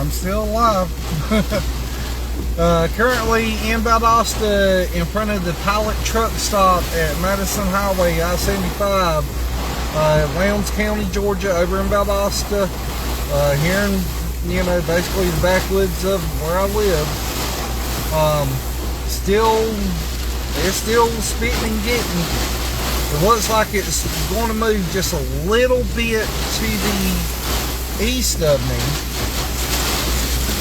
I'm still alive. Currently in Valdosta, in front of the pilot truck stop at Madison Highway, I-75, Lowndes County, Georgia, over in Valdosta. Here in, basically the backwoods of where I live. It's still spitting and getting. It looks like it's going to move just a little bit to the east of me.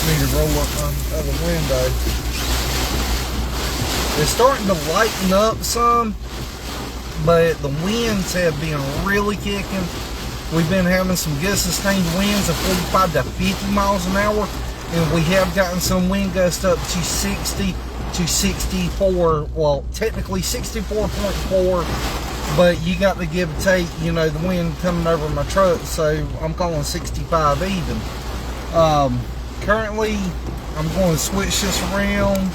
Need to roll up my other window. It's starting to lighten up some, but the winds have been really kicking. We've been having some good sustained winds of 45 to 50 miles an hour, and we have gotten some wind gusts up to 60 to 64, well, technically 64.4, but you got to give or take, the wind coming over my truck, so I'm calling 65 even. Currently, I'm going to switch this around.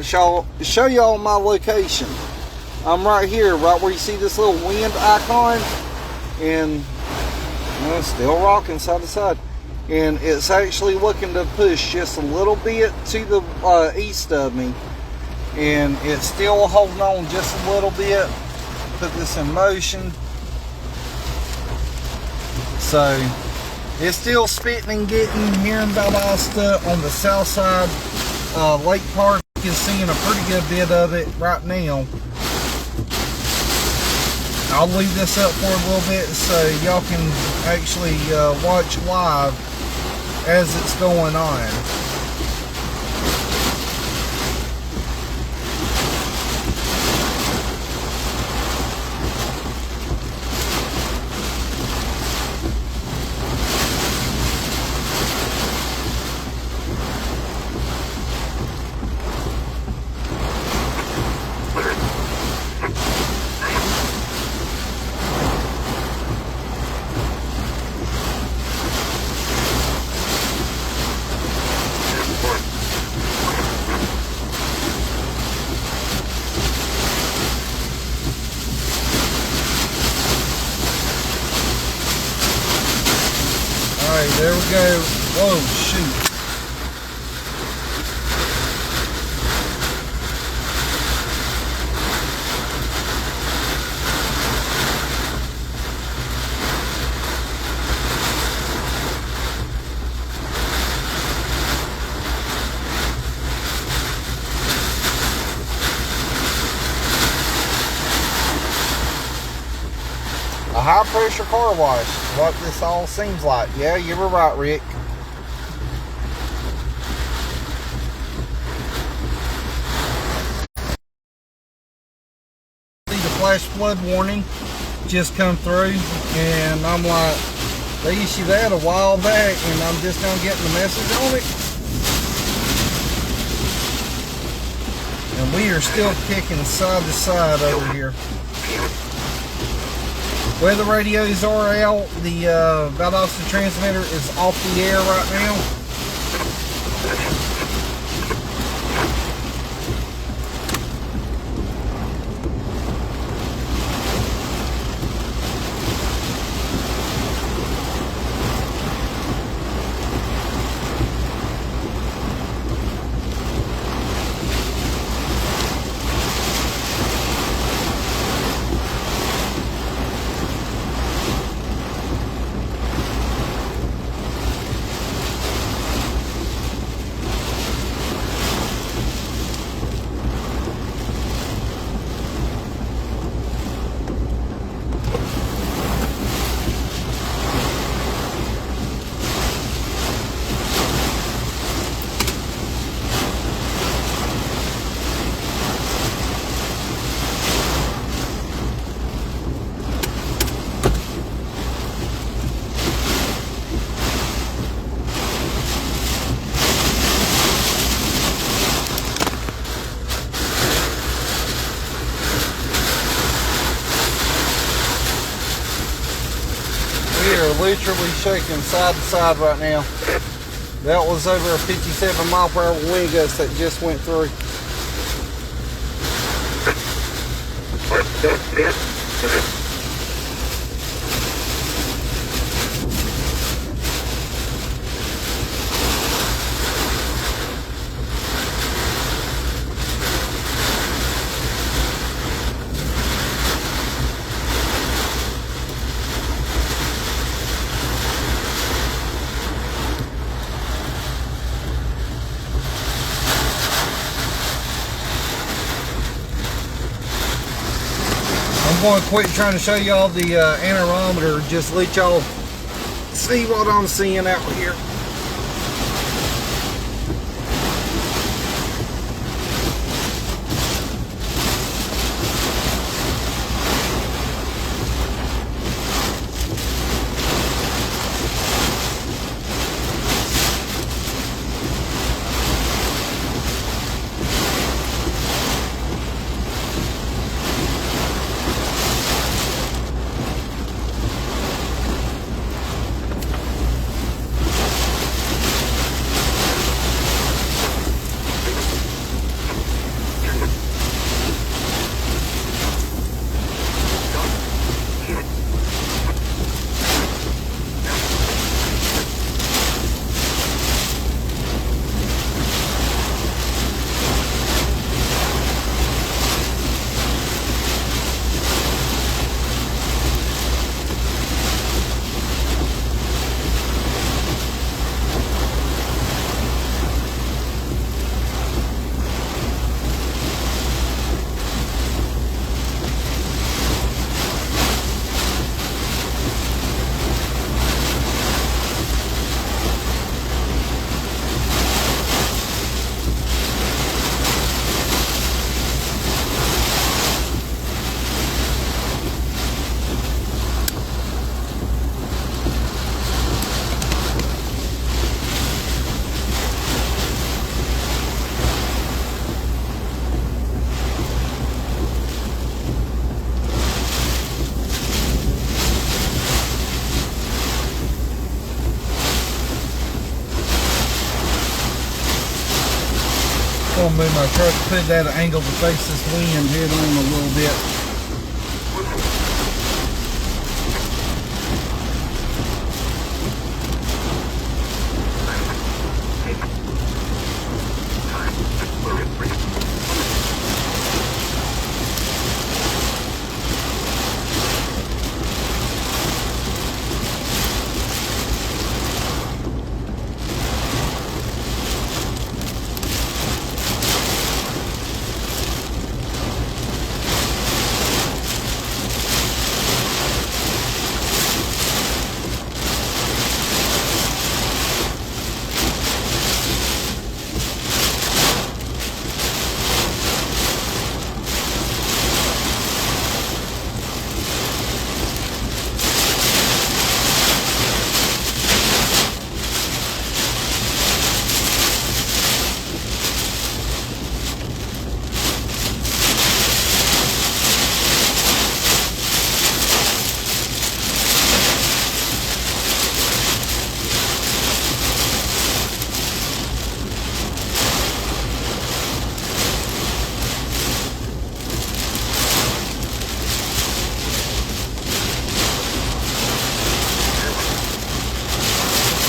Show y'all my location. I'm right here, right where you see this little wind icon, and it's still rocking side to side. And it's actually looking to push just a little bit to the east of me, and it's still holding on just a little bit. Put this in motion. So it's still spitting and getting here in Valdosta on the south side. Lake Park is seeing a pretty good bit of it right now. I'll leave this up for a little bit so y'all can actually watch live as it's going on. Alright, there we go. Whoa, shoot. A high pressure car wash, what this all seems like. Yeah, you were right, Rick. See the flash flood warning just come through, and I'm like, they issued that a while back, and I'm just now getting the message on it. And we are still kicking side to side over here. Weather radios are out. The Valdosta transmitter is off the air right now. We are literally shaking side to side right now. That was over a 57 mile per hour wind gust that just went through. want to quit trying to show y'all the anerometer, just let y'all see what I'm seeing out here. I'm gonna move my truck to put that angle to face this wind head on a little bit.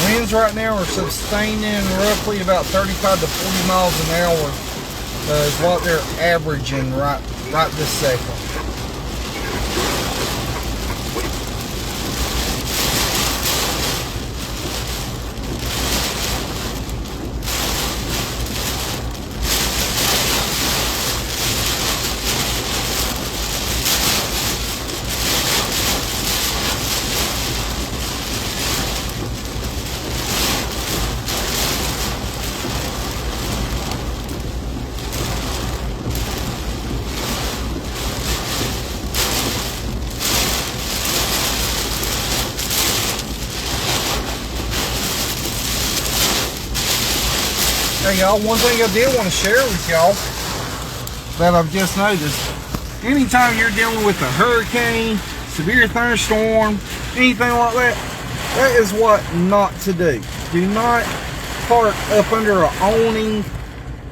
Winds right now are sustaining roughly about 35 to 40 miles an hour is what they're averaging right this second. Hey y'all, one thing I did want to share with y'all that I've just noticed, anytime you're dealing with a hurricane, severe thunderstorm, anything like that, that is what not to do. Do not park up under an awning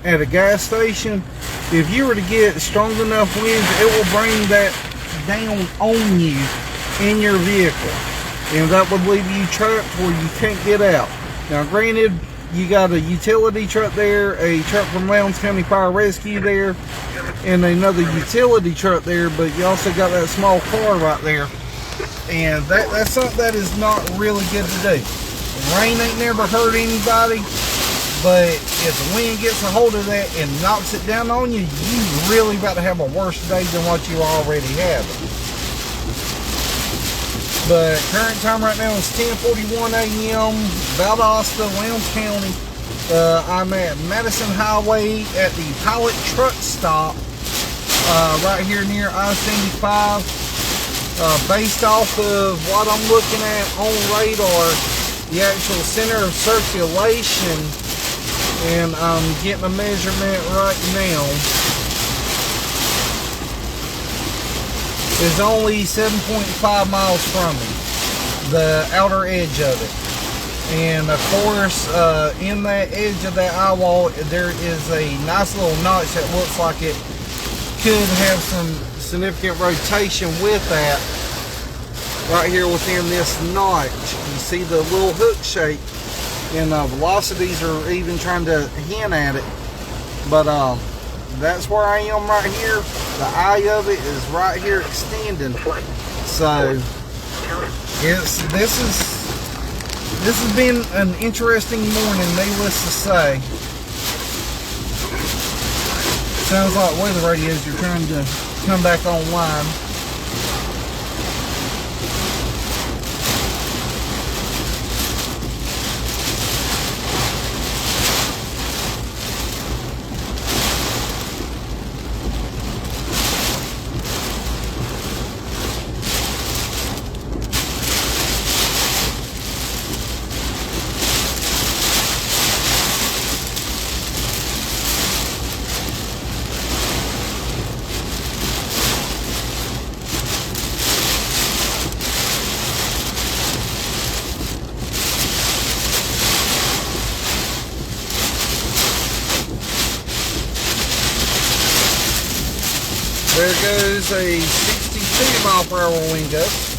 at a gas station. If you were to get strong enough winds, it will bring that down on you in your vehicle, and that would leave you trapped where you can't get out. Now granted, you got a utility truck there, a truck from Lowndes County Fire Rescue there, and another utility truck there, but you also got that small car right there. And that's something that is not really good to do. Rain ain't never hurt anybody, but if the wind gets a hold of that and knocks it down on you, you really about to have a worse day than what you already have. But current time right now is 10:41 a.m. Valdosta, Clinch County. I'm at Madison Highway at the Pilot Truck Stop right here near I-75. Based off of what I'm looking at on radar, the actual center of circulation, and I'm getting a measurement right now, is only 7.5 miles from me, the outer edge of it. And of course, in that edge of that eye wall, there is a nice little notch that looks like it could have some significant rotation with that. Right here within this notch, you see the little hook shape, and velocities are even trying to hint at it. But that's where I am right here. The eye of it is right here extending. So this has been an interesting morning, needless to say. Sounds like weather radios are trying to come back online. There goes a 62 mile per hour wind gust.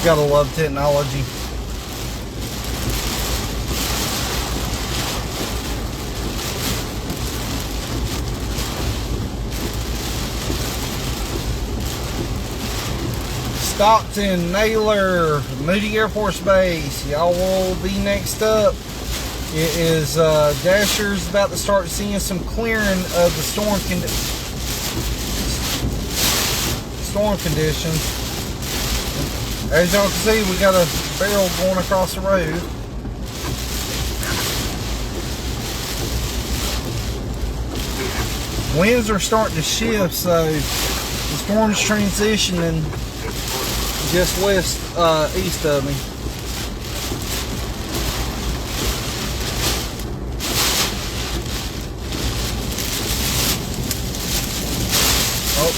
Gotta love technology. Stockton, Naylor, Moody Air Force Base. Y'all will be next up. It is Dasher's about to start seeing some clearing of the storm conditions. As y'all can see, we got a barrel going across the road. Winds are starting to shift, so the storm's transitioning just east of me. Oh,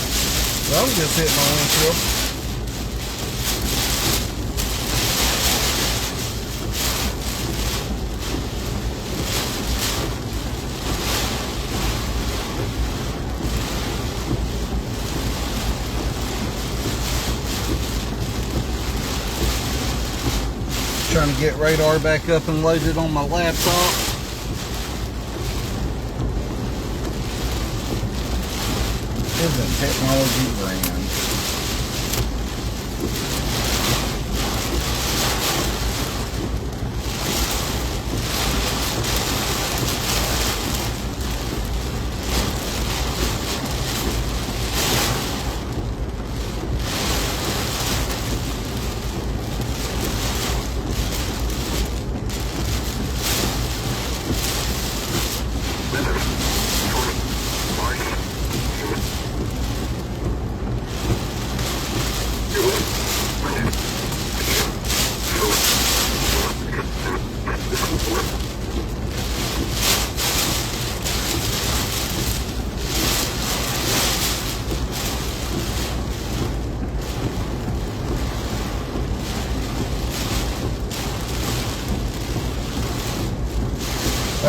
I'm just hitting my windshield. Trying to get radar back up and loaded on my laptop. Isn't technology grand?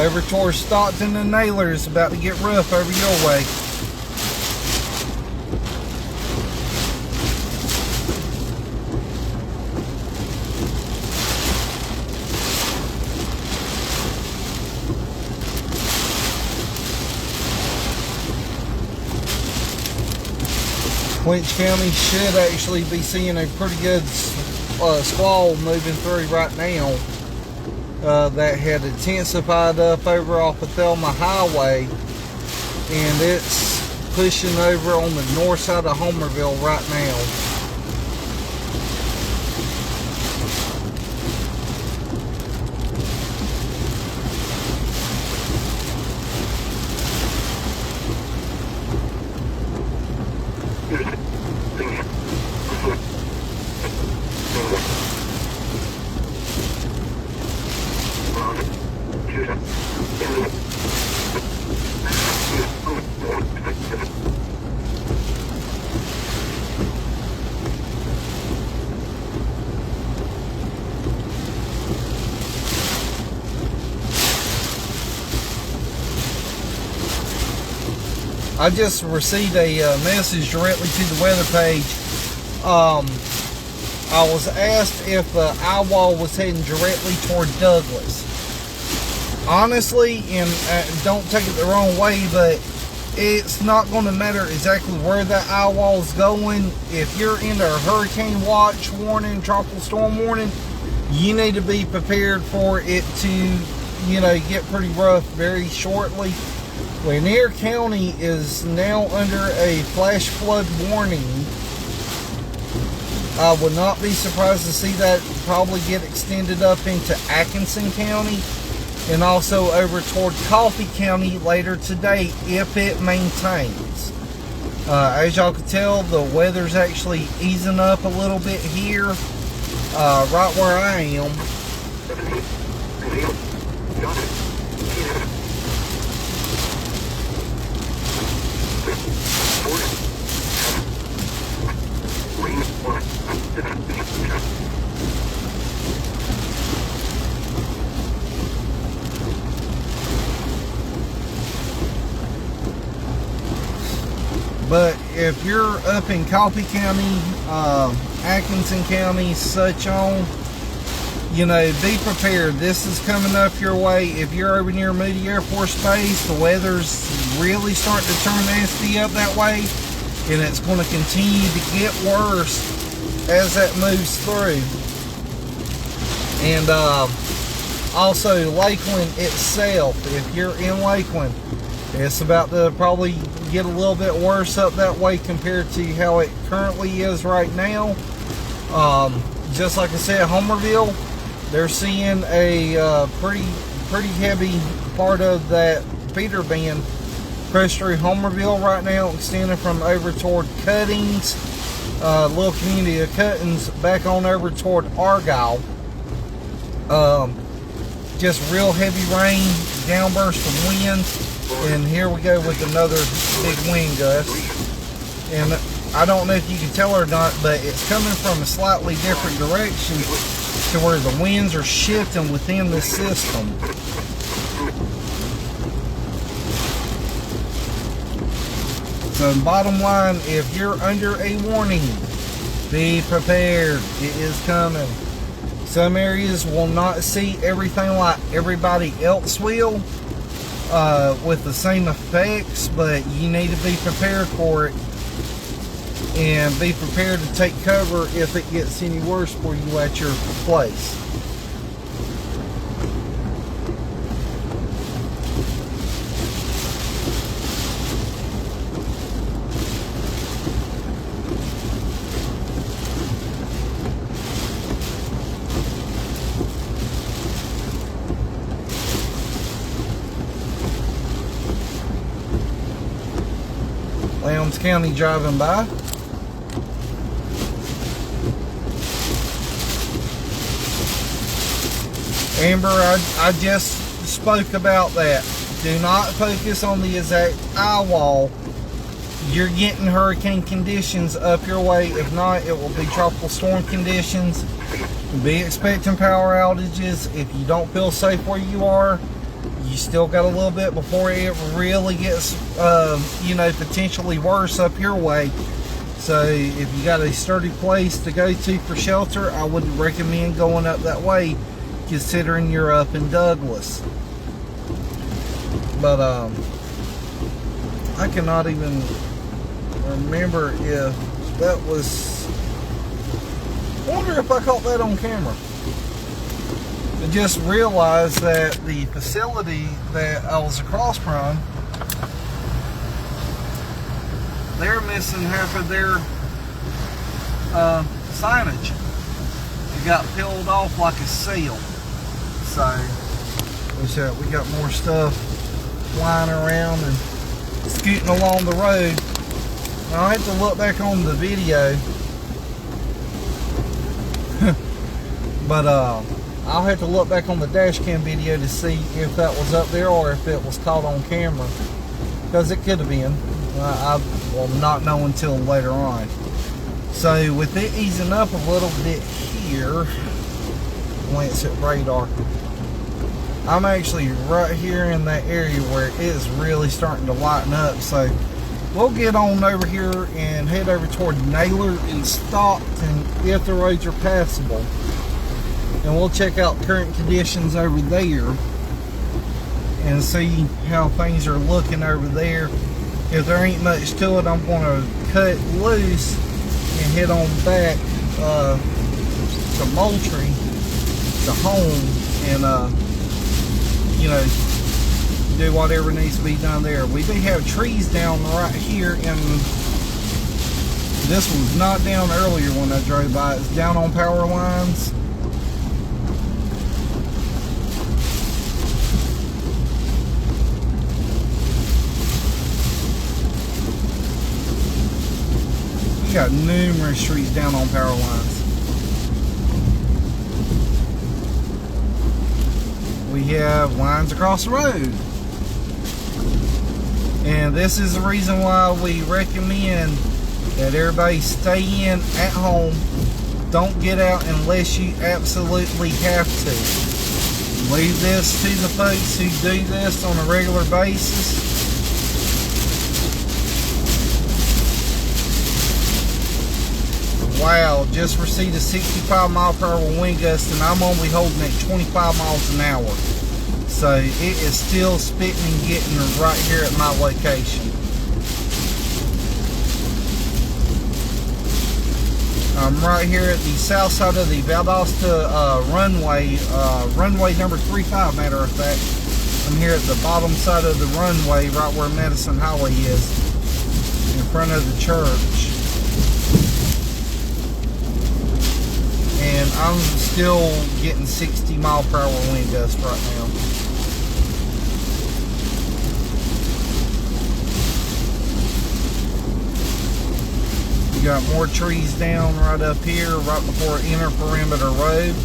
over towards Stockton and Naylor is about to get rough over your way. Clinch County should actually be seeing a pretty good squall moving through right now. That had intensified up over off of Thelma Highway, and it's pushing over on the north side of Homerville right now. I just received a message directly to the weather page. I was asked if the eye wall was heading directly toward Douglas. Honestly, and don't take it the wrong way, but it's not going to matter exactly where that eye wall is going. If you're in a hurricane watch warning, tropical storm warning, you need to be prepared for it to, you know, get pretty rough very shortly. Lanier County is now under a flash flood warning. I would not be surprised to see that probably get extended up into Atkinson County and also over toward Coffee County later today if it maintains. As y'all can tell, the weather's actually easing up a little bit here, right where I am. But if you're up in Coffee County, Atkinson County, such on, you know, be prepared. This is coming up your way. If you're over near Moody Air Force Base, the weather's really starting to turn nasty up that way, and it's going to continue to get worse as that moves through. And also Lakeland itself, if you're in Lakeland, it's about to probably get a little bit worse up that way compared to how it currently is right now. Just like I said, Homerville, they're seeing a pretty heavy part of that feeder band crush through Homerville right now, extending from over toward Cuttings, little community of Cuttings, back on over toward Argyle. Just real heavy rain, downburst of winds. And here we go with another big wind gust. And I don't know if you can tell or not, but it's coming from a slightly different direction to where the winds are shifting within the system. So bottom line, if you're under a warning, be prepared. It is coming. Some areas will not see everything like everybody else will. With the same effects, but you need to be prepared for it and be prepared to take cover if it gets any worse for you at your place. Lowndes County driving by. Amber, I just spoke about that. Do not focus on the exact eye wall. You're getting hurricane conditions up your way. If not, it will be tropical storm conditions. Be expecting power outages. If you don't feel safe where you are, You still got a little bit before it really gets, you know, potentially worse up your way. So if you got a sturdy place to go to for shelter, I would recommend going up that way, considering you're up in Douglas. But I cannot even remember if that was, I wonder if I caught that on camera. I just realized that the facility that I was across from, they're missing half of their signage. It got peeled off like a seal. So we got more stuff flying around and scooting along the road. Now, I have to look back on the video, but I'll have to look back on the dash cam video to see if that was up there or if it was caught on camera, because it could have been. I will not know until later on. So with it easing up a little bit here, glance at radar, I'm actually right here in that area where it is really starting to lighten up. So we'll get on over here and head over toward Naylor and Stockton if the roads are passable. And we'll check out current conditions over there and see how things are looking over there. If there ain't much to it, I'm going to cut loose and head on back to Moultrie, to home, and you know, do whatever needs to be done there. We do have trees down right here, and this was not down earlier when I drove by. It's down on power lines. Got numerous trees down on power lines. We have lines across the road. And this is the reason why we recommend that everybody stay in at home. Don't get out unless you absolutely have to. Leave this to the folks who do this on a regular basis. Wow, just received a 65-mile-per-hour wind gust, and I'm only holding at 25 miles an hour. So it is still spitting and getting right here at my location. I'm right here at the south side of the Valdosta runway, runway number 35, matter of fact. I'm here at the bottom side of the runway, right where Madison Highway is, in front of the church. And I'm still getting 60-mile-per-hour wind gusts right now. We got more trees down right up here, right before Inner Perimeter Road.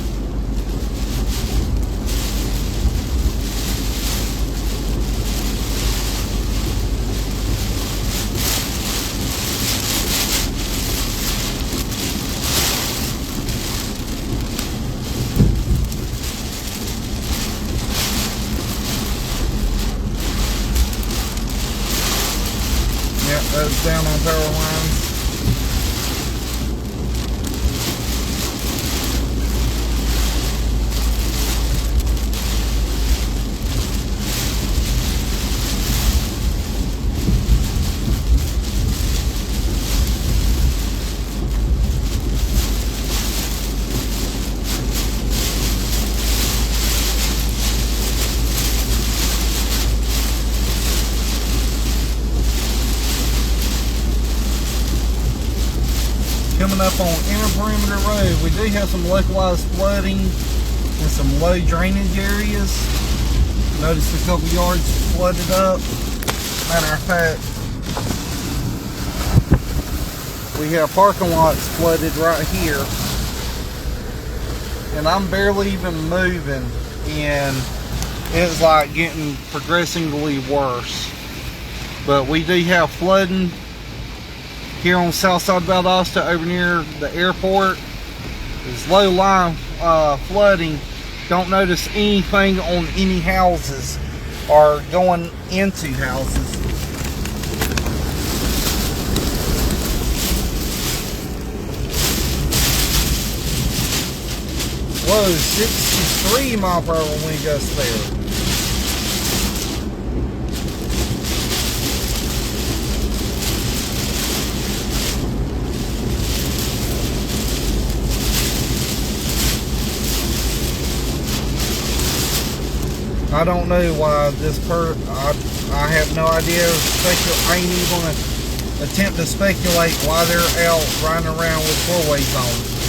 That's down on power lines. Coming up on Inner Perimeter Road, we do have some localized flooding in some low drainage areas. Notice a couple yards flooded up. Matter of fact, we have parking lots flooded right here. And I'm barely even moving, and it's like getting progressively worse. But we do have flooding here on south side of Valdosta over near the airport. There's low line flooding. Don't notice anything on any houses are going into houses. Whoa, 63 mile per hour wind gust there. I don't know why this I have no idea. I ain't even going to attempt to speculate why they're out riding around with four-ways on.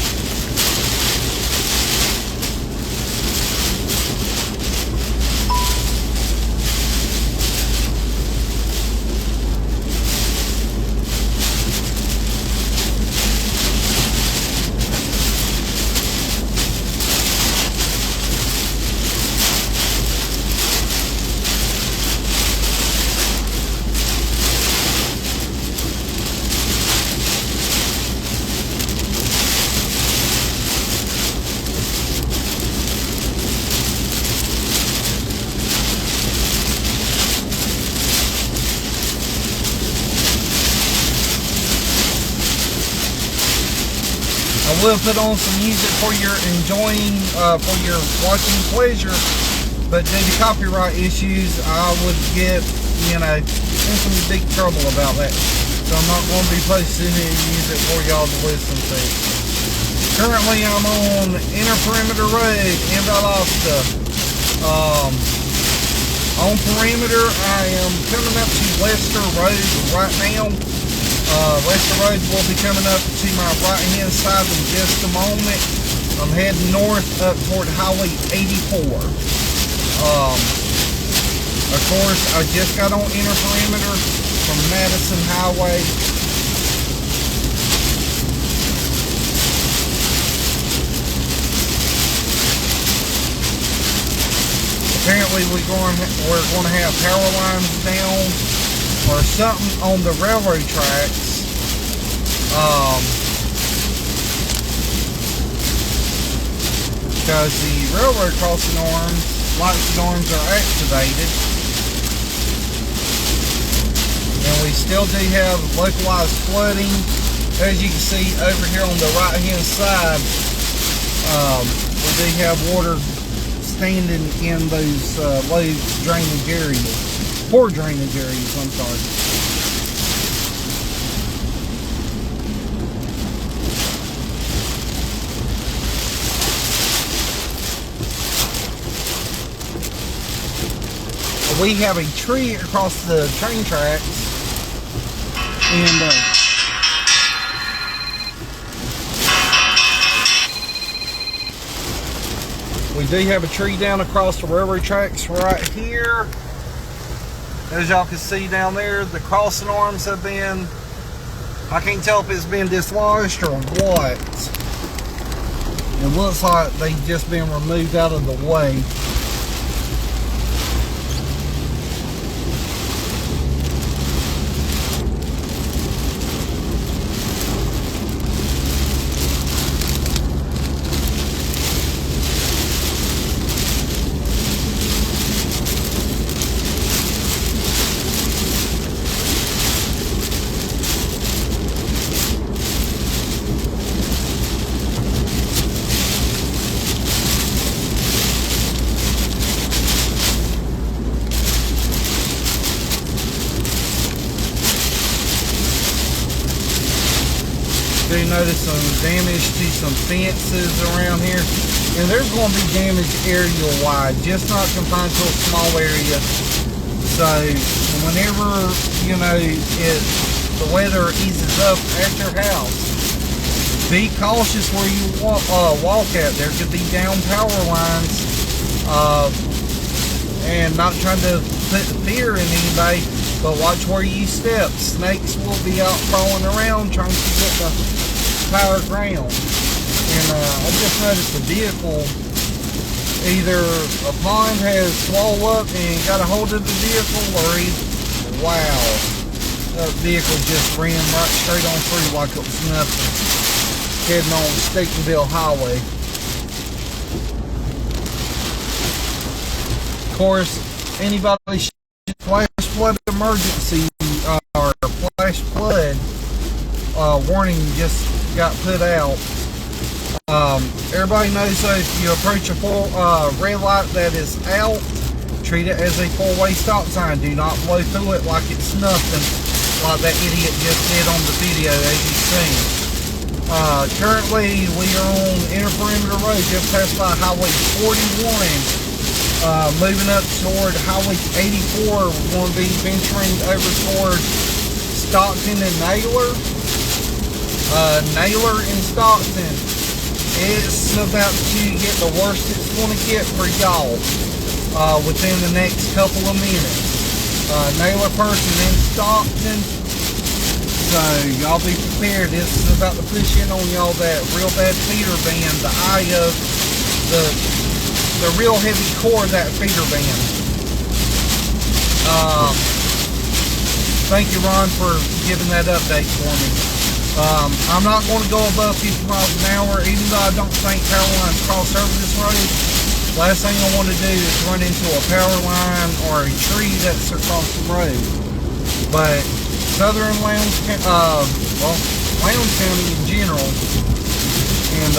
I will put on some music for your enjoying, for your watching pleasure, but due to copyright issues, I would get, in some big trouble about that. So I'm not going to be posting any music for y'all to listen to. Currently, I'm on Inner Perimeter Road in Valdosta. On Perimeter, I am coming up to Lester Road right now. Lester Road will be coming up to my right hand side in just a moment. I'm heading north up toward Highway 84. Of course, I just got on Inner Perimeter from Madison Highway. Apparently we're going to have power lines down or something on the railroad tracks. Because the railroad crossing lights and arms are activated. And we still do have localized flooding. As you can see over here on the right hand side, we do have water standing in those low drainage areas. Poor drainage areas, I'm sorry. We have a tree across the train tracks, and we do have a tree down across the railroad tracks right here. As y'all can see down there, the crossing arms have been, I can't tell if it's been dislodged or what. It looks like they've just been removed out of the way. Do notice some damage to some fences around here, and there's going to be damage area wide, just not confined to a small area. So whenever the weather eases up at your house, be cautious where you walk at. There could be down power lines, and not trying to put fear in anybody, but watch where you step. Snakes will be out crawling around trying to get the power ground. And I just noticed the vehicle, either a pond has swallowed up and got a hold of the vehicle, or wow, that vehicle just ran right straight on through like it was nothing, heading on Stapleton Highway. Of course, anybody should flash flood emergency or flash flood warning just got put out. Everybody knows that if you approach a full red light that is out, treat it as a four-way stop sign. Do not blow through it like it's nothing, like that idiot just did on the video as you've seen. Currently, we are on Inner Perimeter Road, just past by Highway 41. Moving up toward Highway 84, we're going to be venturing over toward Stockton and Naylor. Naylor and Stockton, it's about to get the worst it's going to get for y'all within the next couple of minutes. Naylor first and then Stockton. So y'all be prepared. This is about to push in on y'all that real bad feeder band, the eye of the real heavy core of that feeder band. Thank you, Ron, for giving that update for me. I'm not going to go above 50 miles an hour, even though I don't think power lines cross over this road. Last thing I want to do is run into a power line or a tree that's across the road. But Southern Lowndes County in general, and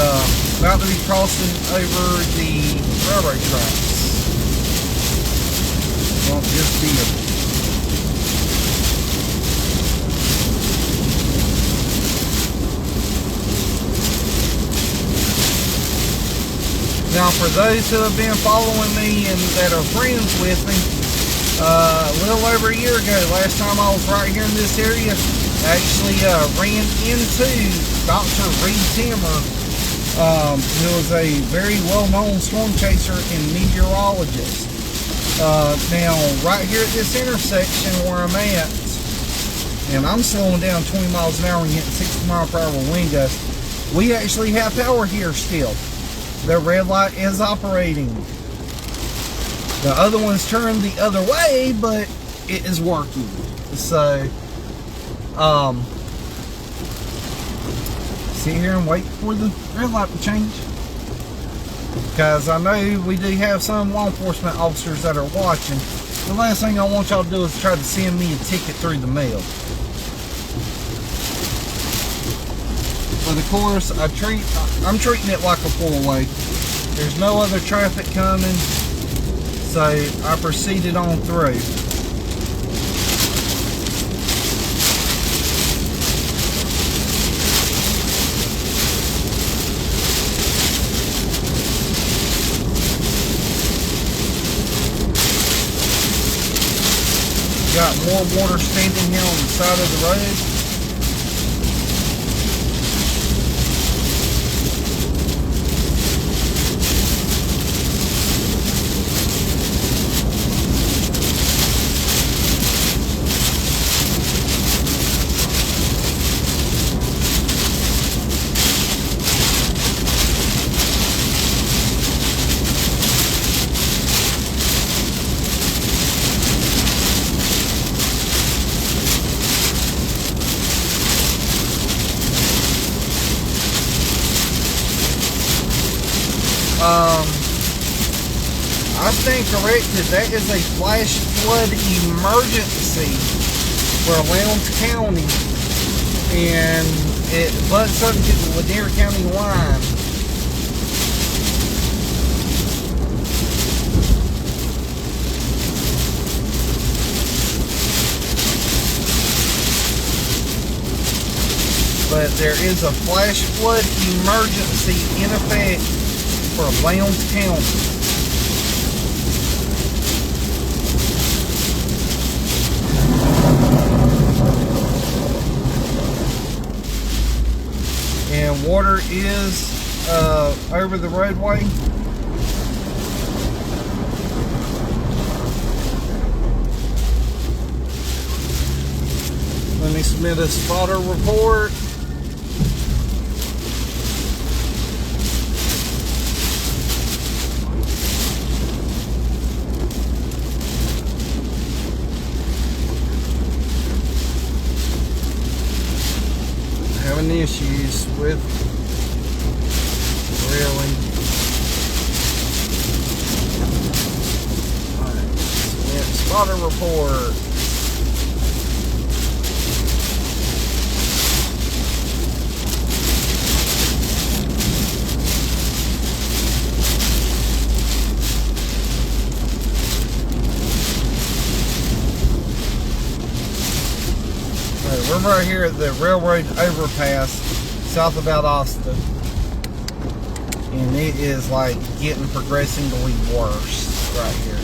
about to be crossing over the railroad tracks. Well, just be it. Now, for those who have been following me and that are friends with me, a little over a year ago, last time I was right here in this area, I actually ran into Dr. Reed Timmer, who is a very well-known storm chaser and meteorologist. Now, right here at this intersection where I'm at, and I'm slowing down 20 miles an hour and getting 60 mile per hour wind gusts, we actually have power here still. The red light is operating. The other one's turned the other way, but it is working. So, sit here and wait for the red light to change. Because I know we do have some law enforcement officers that are watching. The last thing I want y'all to do is try to send me a ticket through the mail. But of course, I'm treating it like a four-way. There's no other traffic coming, so I proceeded on through. Got more water standing here on the side of the road. I stand corrected, that is a flash flood emergency for Lowndes County, and it butts up to the Ladera County line. But there is a flash flood emergency in effect for Lowndes County. And water is over the roadway. Let me submit a spotter report. Having issues with railing. Alright, Spotter report. We're right here at the railroad overpass south of Valdosta, and it is like getting progressively worse right here.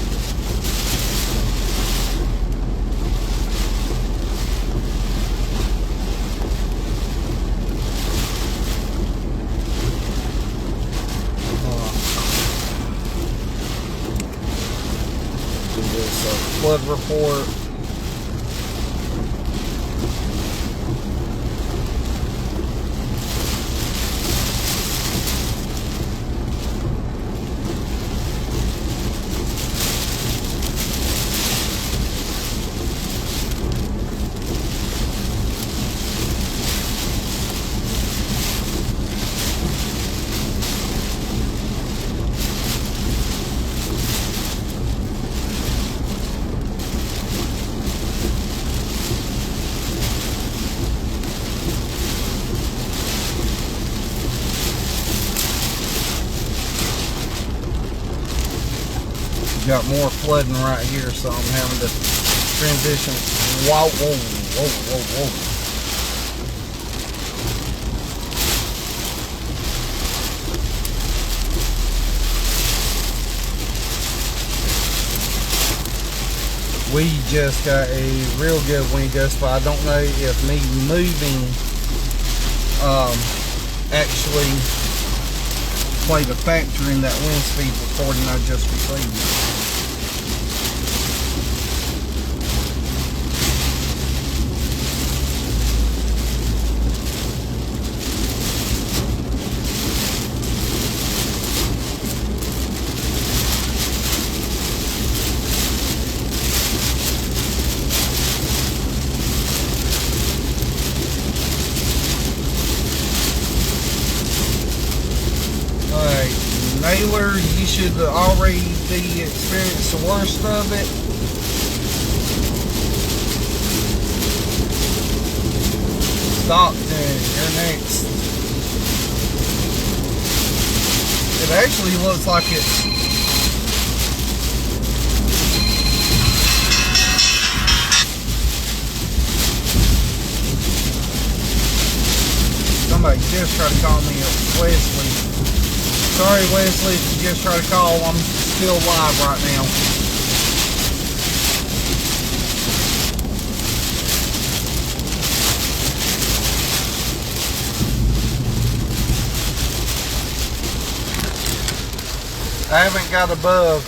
Do this flood report. Got more flooding right here, so I'm having to transition. Whoa, whoa, whoa, whoa, whoa. We just got a real good wind gust, but I don't know if me moving actually played a factor in that wind speed recording I just received. Naylor, you should already be experiencing the worst of it. Stockton, you're next. It actually looks like it's somebody just tried to call me. It was Wesley. Sorry, Wesley, if you just try to call, I'm still live right now. I haven't got above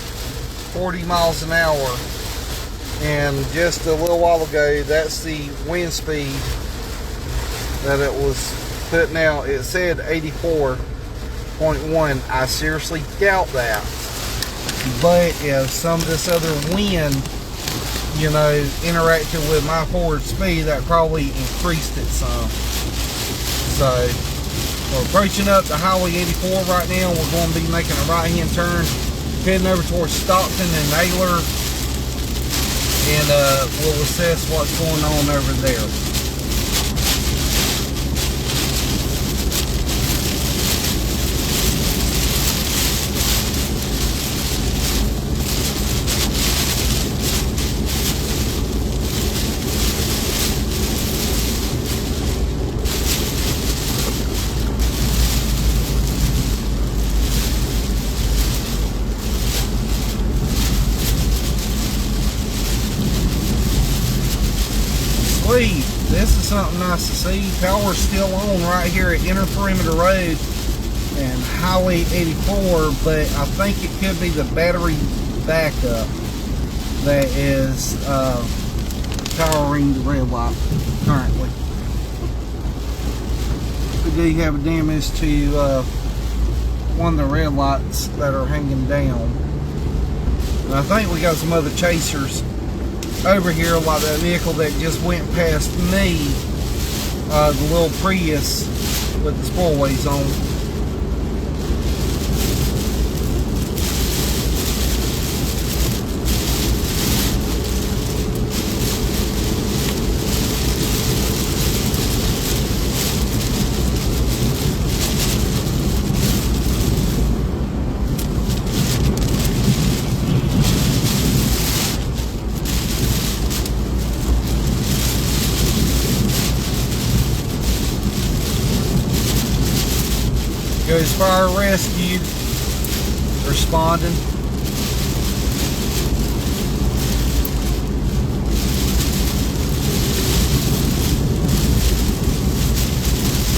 40 miles an hour, and just a little while ago, that's the wind speed that it was putting out. It said 84.1. I seriously doubt that, but if some of this other wind, you know, interacted with my forward speed, that probably increased it some. So we're approaching up to Highway 84 right now. We're going to be making a right hand turn, heading over towards Stockton and Naylor, and we'll assess what's going on over there. This is something nice to see. Power's still on right here at Inner Perimeter Road and Highway 84, but I think it could be the battery backup that is powering the red light currently. We do have damage to one of the red lights that are hanging down. And I think we got some other chasers over here, like that vehicle that just went past me, the little Prius with the spoilways on. Goes fire rescue, responding.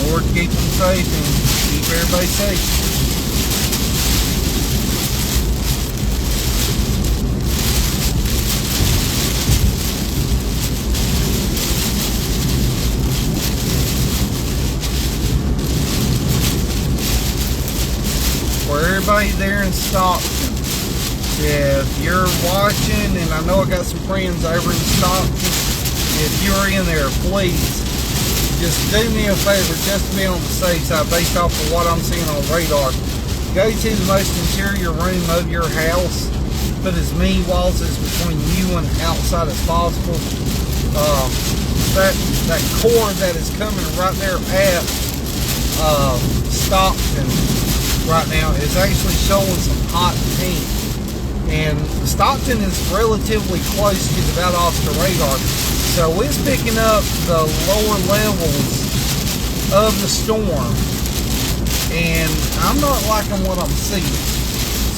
Lord, keep them safe and keep everybody safe. For everybody there in Stockton, if you're watching, and I know I got some friends over in Stockton, if you're in there, please just do me a favor, just to be on the safe side, based off of what I'm seeing on radar. Go to the most interior room of your house, put as many walls as between you and outside as possible. That core that is coming right there at Stockton right now is actually showing some hot pink, and Stockton is relatively close to the Valdosta radar, so it's picking up the lower levels of the storm, and I'm not liking what I'm seeing.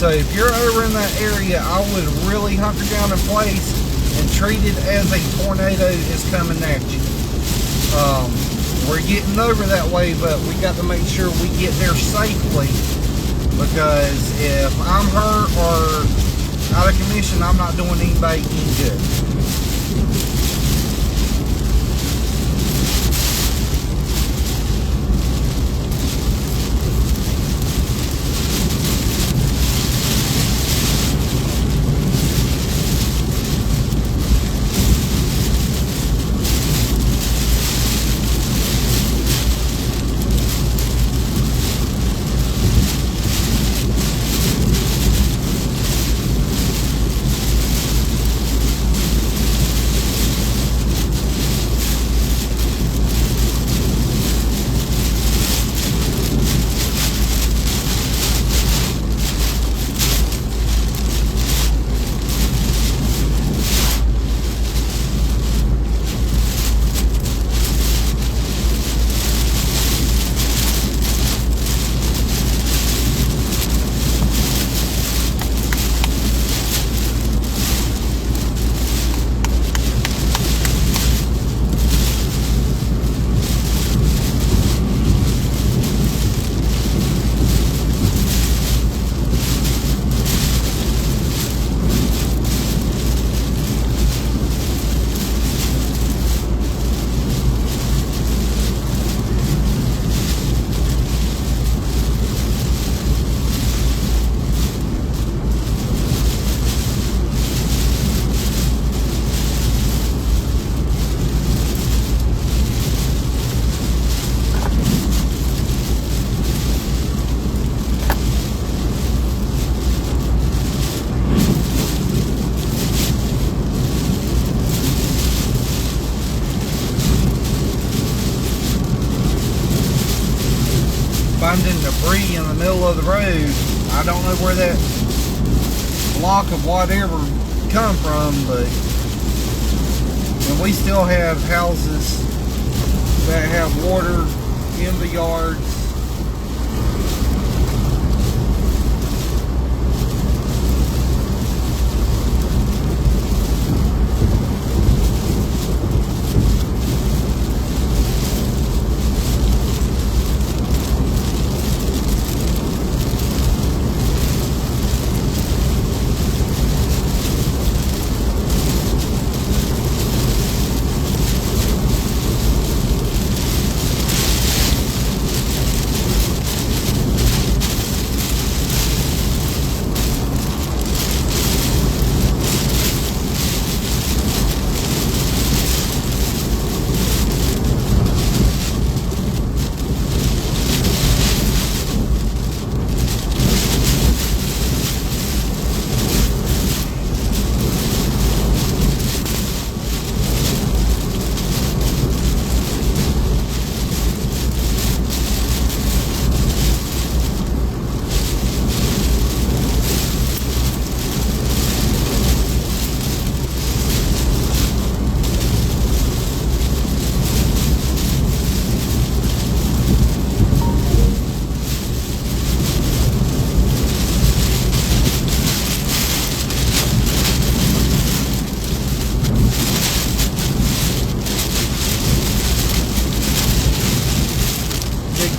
So if you're over in that area, I would really hunker down in place and treat it as a tornado is coming at you. We're getting over that way, but we got to make sure we get there safely, because if I'm hurt or out of commission, I'm not doing anybody any good. Finding debris in the middle of the road. I don't know where that block of whatever come from, but and we still have houses that have water in the yards.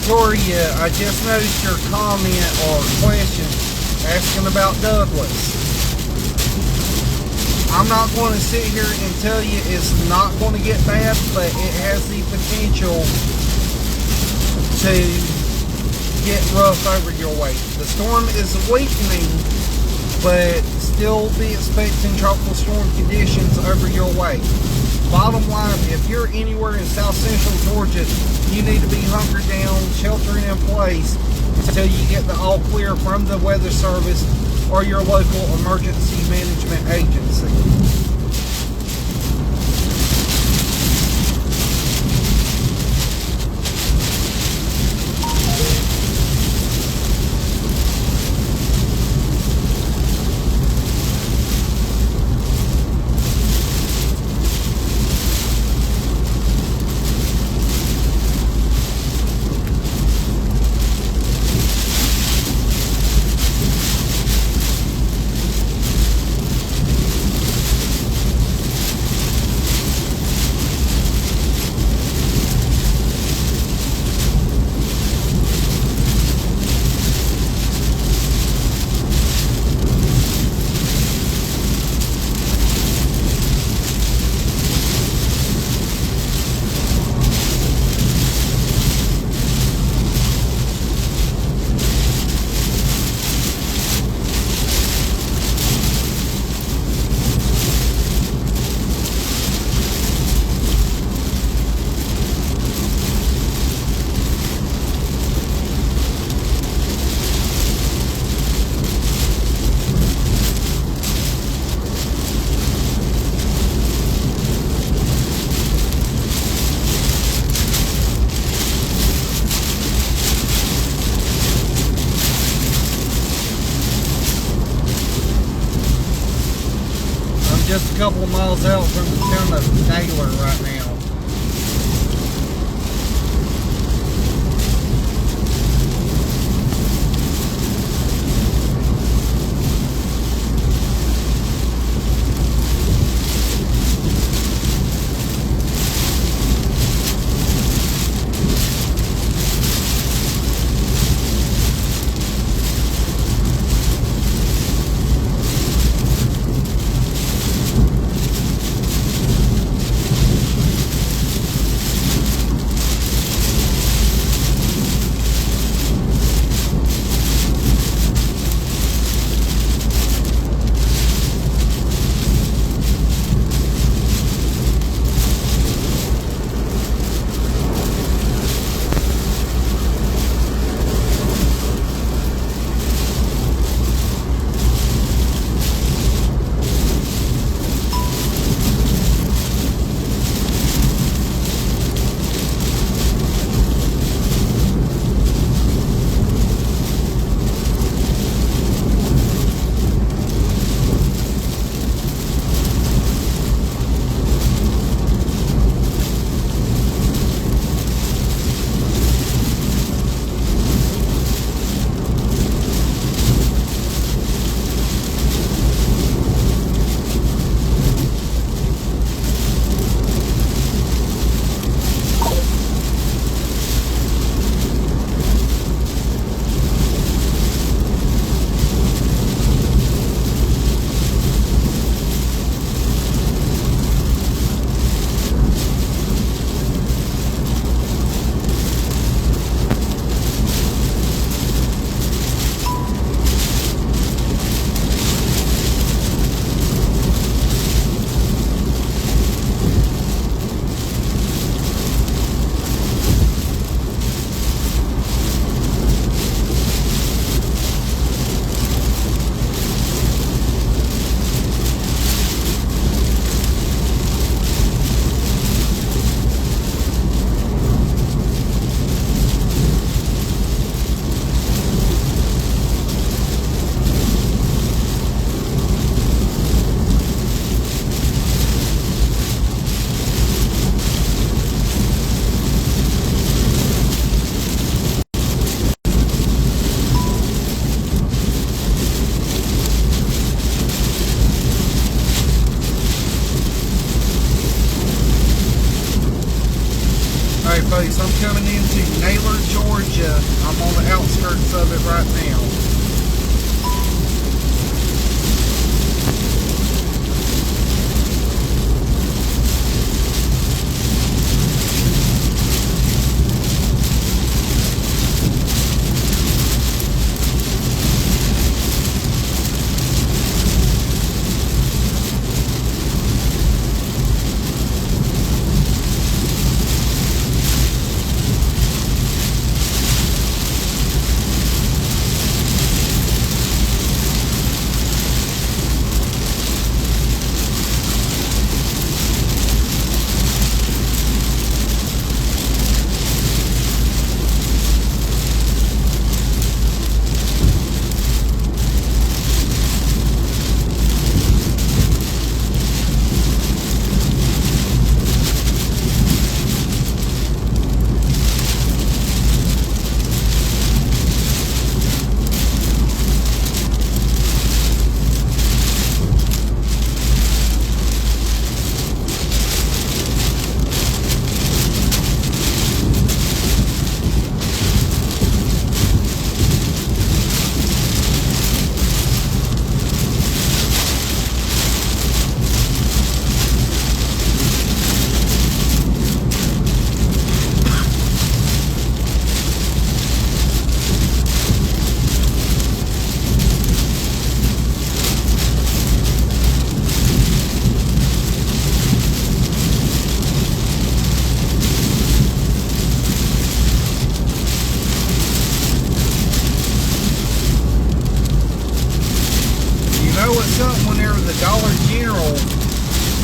Victoria, I just noticed your comment or question asking about Douglas. I'm not going to sit here and tell you it's not going to get bad, but it has the potential to get rough over your way. The storm is weakening, but still be expecting tropical storm conditions over your way. Bottom line, if you're anywhere in south central Georgia, you need to be hunkered down, sheltering in place until you get the all clear from the Weather Service or your local emergency management agency. Just a couple of miles out from the town of Taylor right now. Alright folks, I'm coming into Naylor, Georgia. I'm on the outskirts of it right now. Something whenever the Dollar General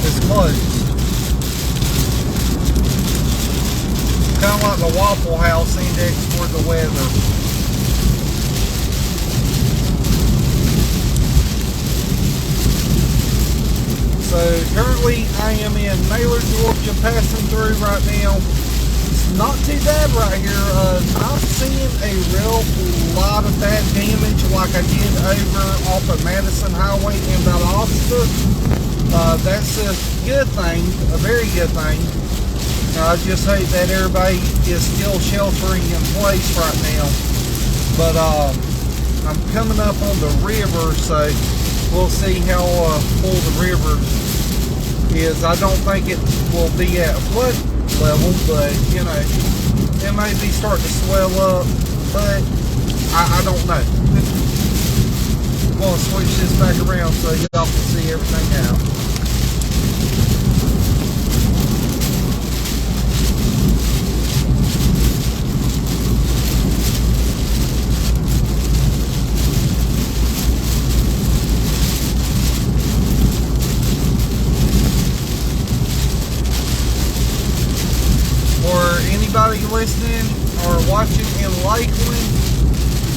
is closed. Kind of like the Waffle House index for the weather. So currently I am in Naylor, Georgia, passing through right now. It's not too bad right here. Not seeing a real lot of bad damage like I did over off of Madison Highway in Valdosta. That's a good thing, a very good thing. I just hate that everybody is still sheltering in place right now. But I'm coming up on the river, so we'll see how full the river is. I don't think it will be at flood level, but you know, it may be starting to swell up, but I don't know. I'm going to switch this back around so y'all can see everything out. For anybody listening or watching in Lakeland,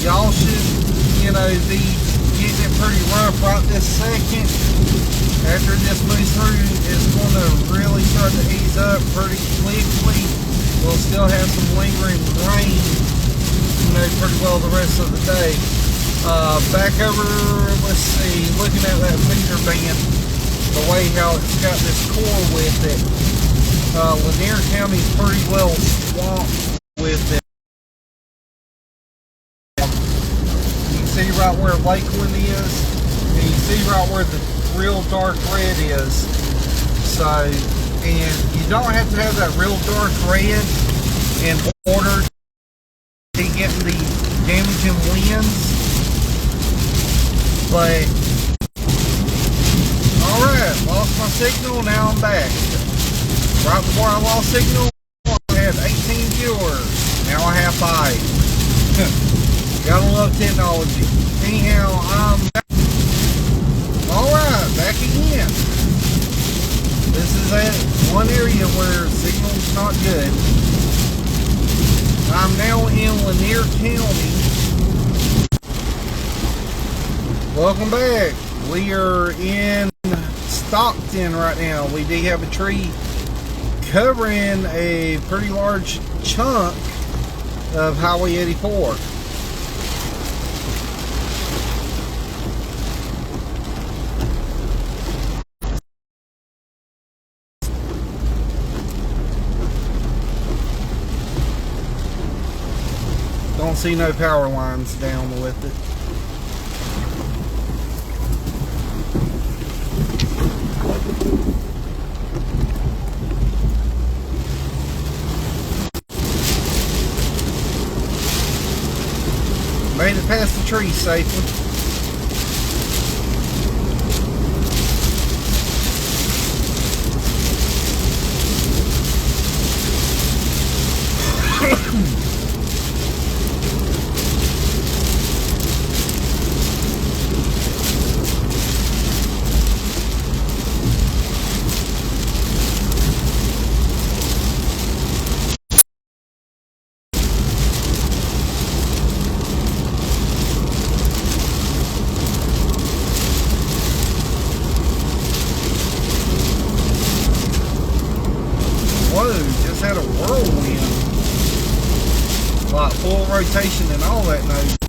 y'all should, you know, be getting it pretty rough right this second. After this moves through, it's going to really start to ease up pretty quickly. We'll still have some lingering rain, you know, pretty well the rest of the day. Back over, let's see, looking at that feeder band, the way how it's got this core with it. Lanier County is pretty well swamped with it. You can see right where Lakeland is, and you see right where the real dark red is. So, and you don't have to have that real dark red in order to get the damaging winds. But, alright, lost my signal, now I'm back. Right before I lost signal, I had 18 viewers. Now I have 5. Gotta love technology. Anyhow, I'm back. Alright, back again. This is that one area where signal's not good. I'm now in Lanier County. Welcome back. We are in Stockton right now. We do have a tree covering a pretty large chunk of Highway 84. don't see no power lines down with it. Made it past the tree safely. Whoa, just had a whirlwind. Like full rotation and all that. No.